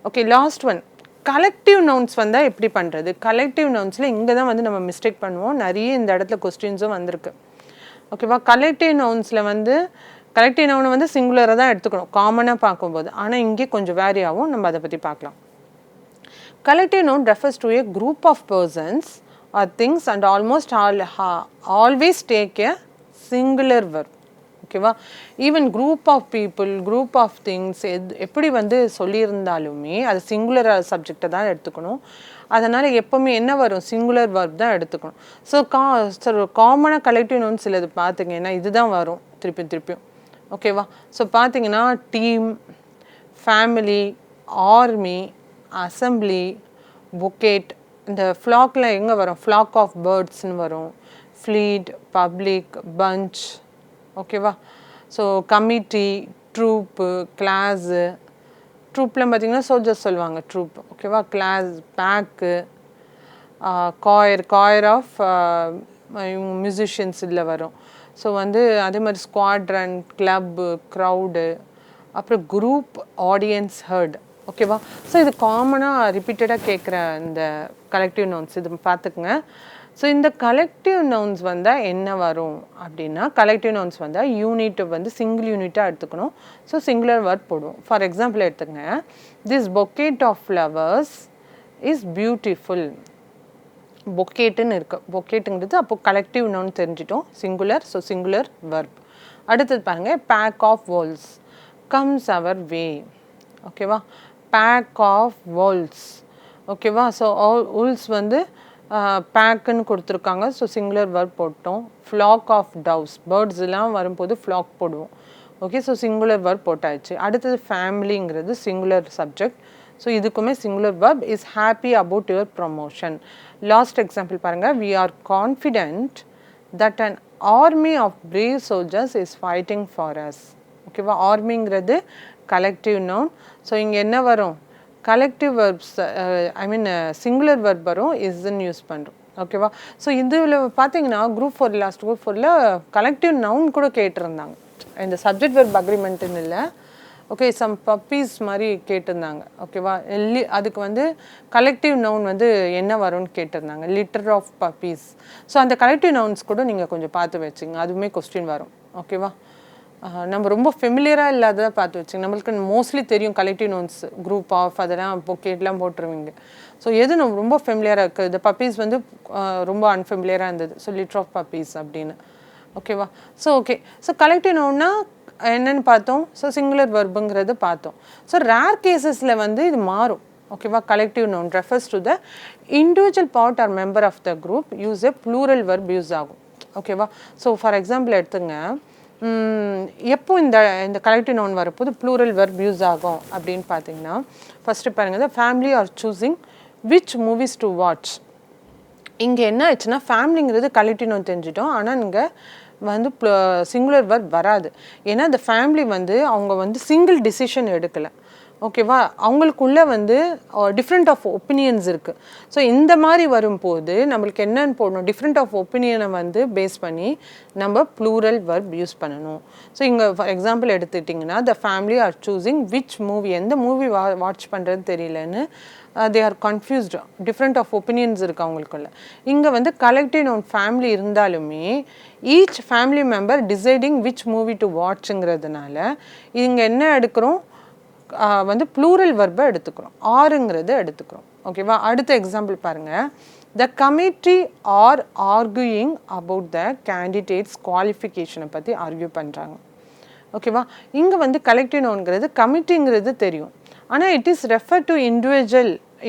Speaker 1: okay last one collective nouns வந்தால் எப்படி பண்ணுறது கலெக்டிவ் நவுன்ஸில் இங்கே தான் வந்து நம்ம மிஸ்டேக் பண்ணுவோம் நிறைய இந்த இடத்துல கொஸ்டின்ஸும் வந்திருக்கு ஓகேவா கலெக்டிவ் நவுன்ஸில் வந்து கலெக்டிவ் நவுனை வந்து சிங்குலராக தான் எடுத்துக்கணும் காமனாக பார்க்கும்போது ஆனால் இங்கே கொஞ்சம் வேரி ஆகும் நம்ம அதை பற்றி பார்க்கலாம் collective noun refers to a group of persons or things and almost always take a singular verb ஓகேவா even group of people group of things எப்படி வந்து சொல்லியிருந்தாலுமே அது சிங்குலர் சப்ஜெக்டை தான் எடுத்துக்கணும் அதனால் எப்போவுமே என்ன வரும் சிங்குலர் வேர்ப் தான் எடுத்துக்கணும் ஸோ காமனாக கலெக்டிவ் நவுன்ஸ் சிலது பார்த்தீங்கன்னா இதுதான் வரும் திருப்பியும் ஓகேவா ஸோ பார்த்தீங்கன்னா team family army assembly bouquet இந்த ஃப்ளாக்ல எங்கே வரும் ஃப்ளாக் ஆஃப் பேர்ட்ஸ்னு வரும் ஃப்ளீட் பப்ளிக் பஞ்ச் ஓகேவா ஸோ கமிட்டி ட்ரூப்பு கிளாஸு ட்ரூப்பில் பார்த்தீங்கன்னா சோல்ஜர்ஸ் சொல்லுவாங்க ட்ரூப் ஓகேவா class pack choir of musicians இதில் வரும் ஸோ வந்து அதே மாதிரி ஸ்குவாட்ரன் கிளப்பு க்ரௌடு அப்புறம் குரூப் ஆடியன்ஸ் ஹர்ட் ஓகேவா ஸோ இது காமனாக ரிப்பீட்டடாக கேட்குற இந்த கலெக்டிவ் நவுன்ஸ் இது பார்த்துக்குங்க ஸோ இந்த கலெக்டிவ் நவுன்ஸ் வந்தால் என்ன வரும் அப்படின்னா கலெக்டிவ் நவுன்ஸ் வந்தால் யூனிட் வந்து சிங்கிள் யூனிட்டாக எடுத்துக்கணும் ஸோ சிங்குலர் வேர்ட் போடுவோம் ஃபார் எக்ஸாம்பிள் எடுத்துக்கங்க this bouquet of flowers is beautiful பொக்கேட்டுன்னு இருக்குது பொக்கேட்டுங்கிறது அப்போது கலெக்டிவ் நவுன் தெரிஞ்சிட்டோம் சிங்குலர் ஸோ சிங்குலர் வெர்ப் அடுத்தது பாருங்கள் pack of wolves comes our way ஓகேவா பேக் ஆஃப் வால்ஸ் ஓகேவா ஸோ உல்ஸ் வந்து பேக்குன்னு கொடுத்துருக்காங்க ஸோ சிங்குலர் வேர்ட் போட்டோம் ஃப்ளாக் ஆஃப் டவ்ஸ் பேர்ட்ஸ் எல்லாம் வரும்போது ஃப்ளாக் போடுவோம் ஓகே ஸோ சிங்குலர் வேர்ட் போட்டாச்சு அடுத்தது ஃபேமிலிங்கிறது சிங்குலர் சப்ஜெக்ட் ஸோ இதுக்குமே singular verb is happy about your promotion last example பாருங்கள் we are confident that an army of brave soldiers is fighting for us ஓகேவா ஆர்மிங்கிறது கலெக்டிவ் நவுன் ஸோ இங்கே என்ன வரும் கலெக்டிவ் வெர்ப்ஸ் சிங்குலர் வெர்ப் வரும் இஸ்ன்னு யூஸ் பண்ணுறோம் ஓகேவா ஸோ இதில் பார்த்தீங்கன்னா குரூப் 4 லாஸ்ட் குரூப் 4ல் கலெக்டிவ் நவுன் கூட கேட்டிருந்தாங்க இந்த சப்ஜெக்ட் வெர்ப் அக்ரிமெண்ட்டுன்னு இல்லை ஓகே சம் பப்பீஸ் மாதிரி கேட்டிருந்தாங்க ஓகேவா அதுக்கு வந்து கலெக்டிவ் நவுன் வந்து என்ன வரும்னு கேட்டிருந்தாங்க லிட்டர் ஆஃப் பப்பீஸ் ஸோ அந்த கலெக்டிவ் நவுன்ஸ் கூட நீங்கள் கொஞ்சம் பார்த்து வச்சுங்க அதுவுமே கொஸ்டின் வரும் ஓகேவா நம்ம ரொம்ப ஃபெமிலியராக இல்லாததாக பார்த்து வச்சுங்க நம்மளுக்கு மோஸ்ட்லி தெரியும் கலெக்டிவ் நவுன்ஸ் குரூப் ஆஃப் அதெல்லாம் பொக்கேட்லாம் போட்டுருவீங்க ஸோ எது நம்ம ரொம்ப ஃபெமிலியராக இருக்குது இந்த பப்பீஸ் வந்து ரொம்ப அன்ஃபெமிலியராக இருந்தது ஸோ லிட்டர் ஆஃப் பப்பீஸ் அப்படின்னு ஓகேவா ஸோ கலெக்டிவ் நவுன்னா என்னென்னு பார்த்தோம் ஸோ சிங்குலர் வெர்புங்கிறது பார்த்தோம் ஸோ ரேர் கேசஸில் வந்து இது மாறும் ஓகேவா collective noun refers to the individual part or member of the group use a plural verb use ஆகும் ஓகேவா ஸோ ஃபார் எக்ஸாம்பிள் எடுத்துங்க எப்போ இந்த கலெக்டிவ் நவுன் வரப்போது ப்ளூரல் வெர்ப் யூஸ் ஆகும் அப்படின்னு பார்த்தீங்கன்னா ஃபஸ்ட்டு பாருங்கள் the family are choosing which movies to watch இங்கே என்ன ஆச்சுன்னா ஃபேமிலிங்கிறது கலெக்டிவ் நவுன் தெரிஞ்சிட்டோம் ஆனால் இங்கே வந்து சிங்குலர் வெர்ப் வராது ஏன்னா இந்த ஃபேமிலி வந்து அவங்க வந்து சிங்கிள் டிசிஷன் எடுக்கலை ஓகேவா, அவங்களுக்குள்ள வந்து டிஃப்ரெண்ட் ஆஃப் ஒப்பீனியன்ஸ் இருக்குது. ஸோ இந்த மாதிரி வரும்போது நம்மளுக்கு என்னன்னு போடணும், டிஃப்ரெண்ட் ஆஃப் ஒப்பீனியனை வந்து பேஸ் பண்ணி நம்ம ப்ளூரல் வெர்ப் யூஸ் பண்ணணும். ஸோ இங்கே ஃபார் எக்ஸாம்பிள் எடுத்துக்கிட்டிங்கன்னா the family are choosing which movie, எந்த மூவி வாட்ச் பண்ணுறதுன்னு தெரியலன்னு they are confused, different of opinions இருக்குது அவங்களுக்குள்ள. இங்கே வந்து கலெக்டிவ் நவுன் ஃபேமிலி இருந்தாலுமே each family member deciding which movie to வாட்சுங்கிறதுனால இங்கே என்ன எடுக்கிறோம், வந்து ப்ளூரல் வெர்பை எடுத்துக்கிறோம், ஆறுங்கிறது எடுத்துக்கிறோம். ஓகேவா, அடுத்த எக்ஸாம்பிள் பாருங்கள். The committee are arguing about the candidates குவாலிஃபிகேஷனை பற்றி ஆர்கியூ பண்ணுறாங்க. ஓகேவா, இங்கே வந்து கலெக்டிவ் நவுன்ங்கிறது கமிட்டிங்கிறது தெரியும், ஆனால் it is refer to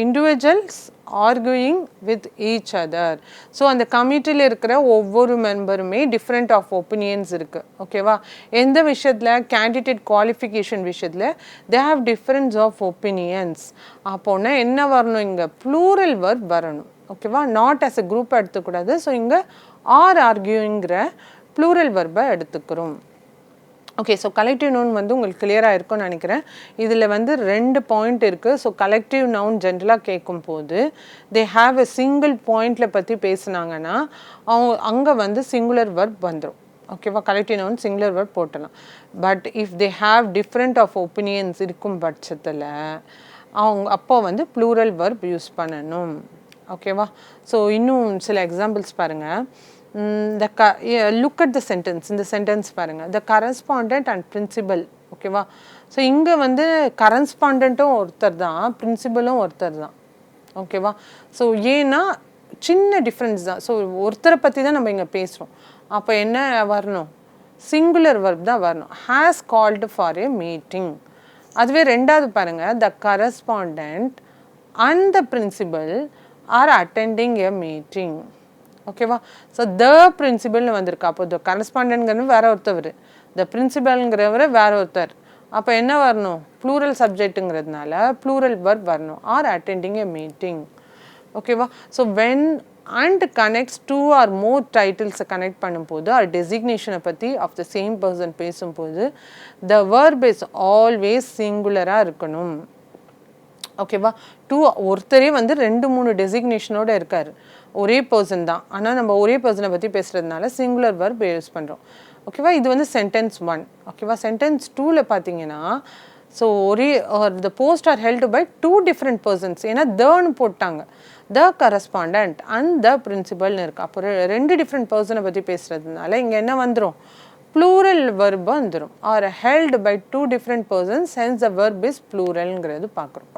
Speaker 1: individuals arguing with each other. So அந்த கமிட்டியில் இருக்கிற ஒவ்வொரு மெம்பருமே டிஃப்ரெண்ட் ஆஃப் ஒப்பீனியன்ஸ் இருக்குது. ஓகேவா, எந்த விஷயத்தில், கேண்டிடேட் குவாலிஃபிகேஷன் விஷயத்தில் they have difference of opinions. அப்போனா என்ன வரணும், இங்கே ப்ளூரல் வெர்ப் வரணும். ஓகேவா, நாட் ஆஸ் எ குரூப் எடுத்துக்கூடாது. ஸோ இங்கே ஆர் ஆர்கியூங்கிற ப்ளூரல் வெர்பை எடுத்துக்கிறோம். ஓகே, ஸோ கலெக்டிவ் நவுன் வந்து உங்களுக்கு கிளியராக இருக்கும்னு நினைக்கிறேன். இதில் வந்து 2 பாயிண்ட் இருக்குது. ஸோ கலெக்டிவ் நவுன் ஜென்ரலாக கேட்கும் போது தே ஹாவ் எ சிங்கிள் பாயிண்டில் பற்றி பேசுனாங்கன்னா அங்கே வந்து சிங்குலர் வெர்ப் வந்துடும். ஓகேவா, கலெக்டிவ் நவுன் சிங்குலர் வெர்ப் போட்டலாம். But if they have different of opinions இருக்கும் பட்சத்தில் அப்போ வந்து ப்ளூரல் வெர்ப் யூஸ் பண்ணணும். ஓகேவா, ஸோ இன்னும் சில எக்ஸாம்பிள்ஸ் பாருங்கள். Look at the sentence. இந்த சென்டென்ஸ் பாருங்கள், the correspondent and principal. ஓகேவா, ஸோ இங்கே வந்து கரஸ்பாண்டண்ட்டும் ஒருத்தர் தான், பிரின்சிபலும் ஒருத்தர் தான். ஓகேவா, ஸோ ஏன்னா சின்ன டிஃப்ரென்ஸ் தான். ஸோ ஒருத்தரை பற்றி தான் நம்ம இங்கே பேசுகிறோம். அப்போ என்ன வரணும், சிங்குலர் வெர்ப் தான் வரணும். Has called for a meeting. அதுவே ரெண்டாவது பாருங்கள், the correspondent and the principal are attending a meeting. ஓகேவா, ஸோ த பிரின்சிபல்னு வந்திருக்கு. அப்போ த கரஸ்பாண்டன்ட்ங்கிறது வேற ஒருத்தவர், த பிரின்சிபல்ங்கிறவர் வேற ஒருத்தர். அப்போ என்ன வரணும், ப்ளூரல் சப்ஜெக்ட்டுங்கிறதுனால ப்ளூரல் வெர்ப் வரணும், ஆர் அட்டெண்டிங் எ மீட்டிங். ஓகேவா, so when and connects 2 or more டைட்டில்ஸை கனெக்ட் பண்ணும்போது ஆர் டெசிக்னேஷனை பற்றி ஆஃப் த சேம் பர்சன் பேசும்போது த வெர்ப் இஸ் ஆல்வேஸ் சிங்குலராக இருக்கணும். ஓகேவா, ஒருத்தரே வந்து 2-3 டெசிக்னேஷனோடு இருக்கார், ஒரே பர்சன் தான், ஆனால் நம்ம ஒரே பர்சனை பற்றி பேசுகிறதுனால சிங்குலர் வெர்ப் யூஸ் பண்ணுறோம். ஓகேவா, இது வந்து சென்டென்ஸ் 1. ஓகேவா, சென்டென்ஸ் 2ல் பார்த்தீங்கன்னா so the post are held by 2 different persons. ஏன்னா தன்னு போட்டாங்க, த கரஸ்பாண்டண்ட் அண்ட் த பிரின்சிபல்னு இருக்குது. அப்போ 2 different பர்சனை பற்றி பேசுகிறதுனால இங்கே என்ன வந்துடும், ப்ளூரல் வெர்ப் வந்துடும். Are held by 2 different persons, hence the verb is pluralங்கிறது பார்க்குறோம்.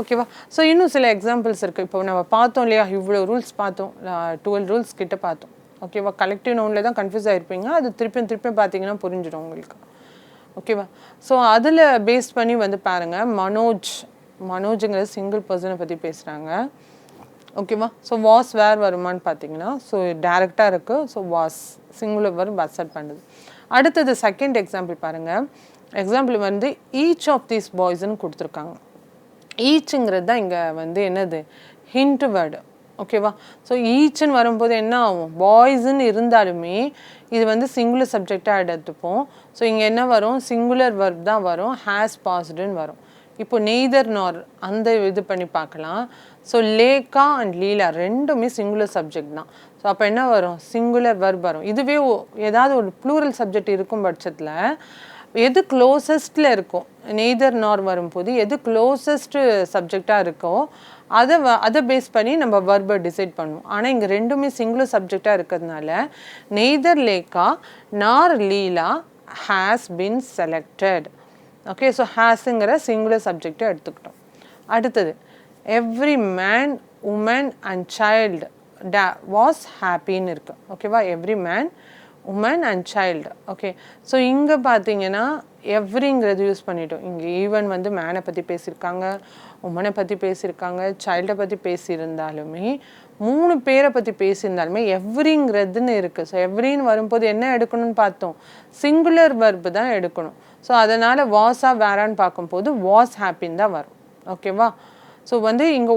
Speaker 1: ஓகேவா, ஸோ இன்னும் சில எக்ஸாம்பிள்ஸ் இருக்குது. இப்போ நம்ம பார்த்தோம் இல்லையா, இவ்வளோ ரூல்ஸ் பார்த்தோம், 12 ரூல்ஸ் கிட்ட பார்த்தோம். ஓகேவா, கலெக்டிவ் நவுனில் தான் கன்ஃபியூஸ் ஆகிருப்பீங்க, அது திருப்பியும் பார்த்தீங்கன்னா புரிஞ்சிடும் உங்களுக்கு. ஓகேவா, ஸோ அதில் பேஸ் பண்ணி வந்து பாருங்கள், மனோஜுங்கிறது சிங்கிள் பர்சனை பற்றி பேசுகிறாங்க. ஓகேவா, ஸோ வாஸ் வேர் வருமானு பார்த்தீங்கன்னா ஸோ டேரெக்டாக இருக்குது. So was singular verb accept பண்ணுது. அடுத்தது செகண்ட் எக்ஸாம்பிள் பாருங்கள். எக்ஸாம்பிள் வந்து ஈச் ஆஃப் தீஸ் பாய்ஸ்ன்னு கொடுத்துருக்காங்க. ஈச்சுங்கிறது தான் இங்கே வந்து என்னது, ஹிண்ட் வேர்டு. ஓகேவா, ஸோ ஈச்சுன்னு வரும்போது என்ன ஆகும், பாய்ஸுன்னு இருந்தாலுமே இது வந்து சிங்குலர் சப்ஜெக்டாக எடுத்துப்போம். ஸோ இங்கே என்ன வரும், சிங்குலர் வெர்ப் தான் வரும், ஹேஸ் பாஸ்டுன்னு வரும். இப்போ நெய்தர் நார் அந்த இது பண்ணி பார்க்கலாம். ஸோ லேக்கா அண்ட் லீலா ரெண்டுமே சிங்குலர் சப்ஜெக்ட் தான். ஸோ அப்போ என்ன வரும், சிங்குலர் வெர்ப் வரும். இதுவே ஏதாவது ஒரு ப்ளூரல் சப்ஜெக்ட் இருக்கும் பட்சத்தில் எது க்ளோசஸ்டில் இருக்கும், நெய்தர் நார் வரும்போது எது க்ளோசஸ்ட்டு சப்ஜெக்டாக இருக்கோ அதை பேஸ் பண்ணி நம்ம வெர்பை டிசைட் பண்ணுவோம். ஆனால் இங்கே ரெண்டுமே சிங்குலர் சப்ஜெக்டாக இருக்கிறதுனால neither Lekha nor Leela has been selected. Okay, so ஹேஸுங்கிற சிங்குலர் சப்ஜெக்டை எடுத்துக்கிட்டோம். அடுத்தது every man woman and child was ஹாப்பின்னு இருக்குது. ஓகேவா, every man woman and child. Okay, so இங்கே பார்த்தீங்கன்னா எவ்ரிங்கிறது யூஸ் பண்ணிட்டோம். இங்கே ஈவன் வந்து மேனை பற்றி பேசியிருக்காங்க, உமனை பற்றி பேசியிருக்காங்க, சைல்டை பற்றி பேசியிருந்தாலுமே 3 பேரை பற்றி பேசியிருந்தாலுமே எவ்ரிங்கிறதுன்னு இருக்குது. ஸோ எவ்ரின்னு வரும்போது என்ன எடுக்கணும்னு பார்த்தோம், சிங்குலர் வெர்பு தான் எடுக்கணும். ஸோ அதனால் வாஸாக வேறான்னு பார்க்கும்போது வாஸ் ஹாப்பின்னு தான் வரும். ஓகேவா, ஸோ வந்து இங்கே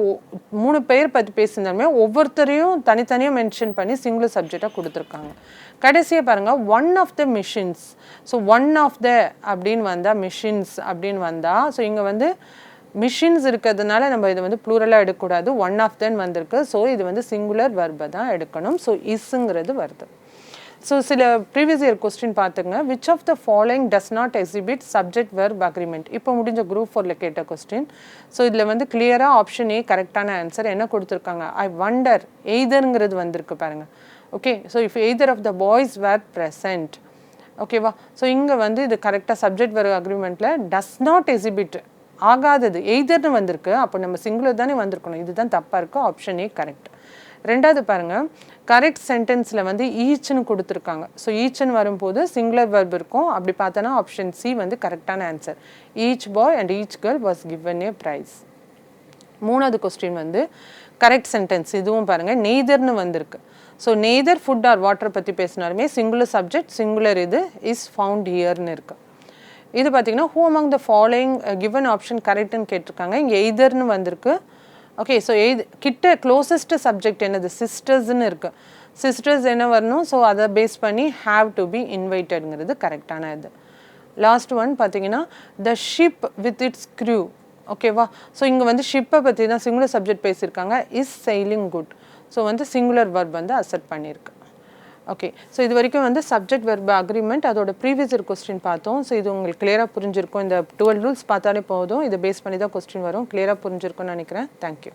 Speaker 1: 3 பேர் பற்றி பேசியிருந்தாலுமே ஒவ்வொருத்தரையும் தனித்தனியாக மென்ஷன் பண்ணி சிங்குலர் சப்ஜெக்டாக கொடுத்துருக்காங்க. கடைசியாக பாருங்கள், one of the machines. So one of the அப்படின்னு வந்தால் மிஷின்ஸ் அப்படின்னு வந்தால், ஸோ இங்கே வந்து மிஷின்ஸ் இருக்கிறதுனால நம்ம இதை வந்து ப்ளூரலாக எடுக்கக்கூடாது. ஒன் ஆஃப் தென் வந்திருக்கு. ஸோ இது வந்து சிங்குலர் வர்பை தான் எடுக்கணும். ஸோ இஸ்ஸுங்கிறது வருது. ஸோ சில ப்ரீவியஸ் இயர் கொஸ்டின் பார்த்துங்க. Which of the following does not exhibit subject verb agreement. இப்போ முடிஞ்ச குரூப் 4ல் கேட்ட கொஸ்டின். ஸோ இதில் வந்து கிளியராக ஆப்ஷன் ஏ கரெக்டான ஆன்சர். என்ன கொடுத்துருக்காங்க? ஐ வண்டர், எய்தருங்கிறது வந்திருக்கு பாருங்கள். Okay, so if either of the boys were present. ஓகேவா? ஸோ இங்கே வந்து இது கரெக்டாக சப்ஜெக்ட் வெர்ப் அக்ரிமெண்ட்டில் டஸ் நாட் எக்ஸிபிட் ஆகாதது எய்தர்னு வந்திருக்கு. அப்போ நம்ம சிங்குலர் தானே வந்திருக்கணும். இதுதான் தப்பாக இருக்குது. Option A correct. ரெண்டாவது பாருங்கள், கரெக்ட் சென்டென்ஸில் வந்து ஈச்னு கொடுத்துருக்காங்க. ஸோ ஈச்னு வரும்போது சிங்குலர் வெர்ப் இருக்கும். அப்படி பார்த்தோன்னா ஆப்ஷன் சி வந்து கரெக்டான answer. Each boy and each girl was given a prize. மூணாவது கொஸ்டின் வந்து கரெக்ட் சென்டென்ஸ். இதுவும் பாருங்கள், நெய்தர்னு வந்திருக்கு. ஸோ நெய்தர் ஃபுட் ஆர் வாட்டரை பற்றி பேசினாலுமே சிங்குலர் சப்ஜெக்ட், சிங்குலர் இது இஸ் ஃபவுண்ட் ஹியர்னு இருக்குது. இது பார்த்தீங்கன்னா who among the following given option கரெக்டுன்னு கேட்டிருக்காங்க. இங்கே எய்தர்னு வந்திருக்கு. ஓகே, ஸோ கிட்ட க்ளோசஸ்ட் சப்ஜெக்ட் என்னது? சிஸ்டர்ஸ்ன்னு இருக்குது. சிஸ்டர்ஸ் என்ன வரணும்? ஸோ அதை பேஸ் பண்ணி ஹாவ் டு பி இன்வைட்டட்ங்கிறது கரெக்டான இது. லாஸ்ட் ஒன் பார்த்தீங்கன்னா the ship with its crew. ஓகேவா? ஸோ இங்கே வந்து ஷிப்பை பற்றி தான் சிங்குலர் சப்ஜெக்ட் பேசியிருக்காங்க. Is sailing good. ஸோ வந்து சிங்குலர் வர்ப் வந்து அசெப்ட் பண்ணியிருக்கு. ஓகே, ஸோ இது வரைக்கும் வந்து சப்ஜெக்ட் வெர்ப் அக்ரிமெண்ட் அதோட ப்ரீவியஸ் இயர் கொஸ்டின் பார்த்தோம். ஸோ இது உங்களுக்கு கிளியராக புரிஞ்சிருக்கும். இந்த 12 ரூல்ஸ் பார்த்தாலே போதும். இதை பேஸ் பண்ணி தான் கொஸ்டின் வரும். கிளியராக புரிஞ்சிருக்கும்னு நினைக்கிறேன். தேங்க்யூ.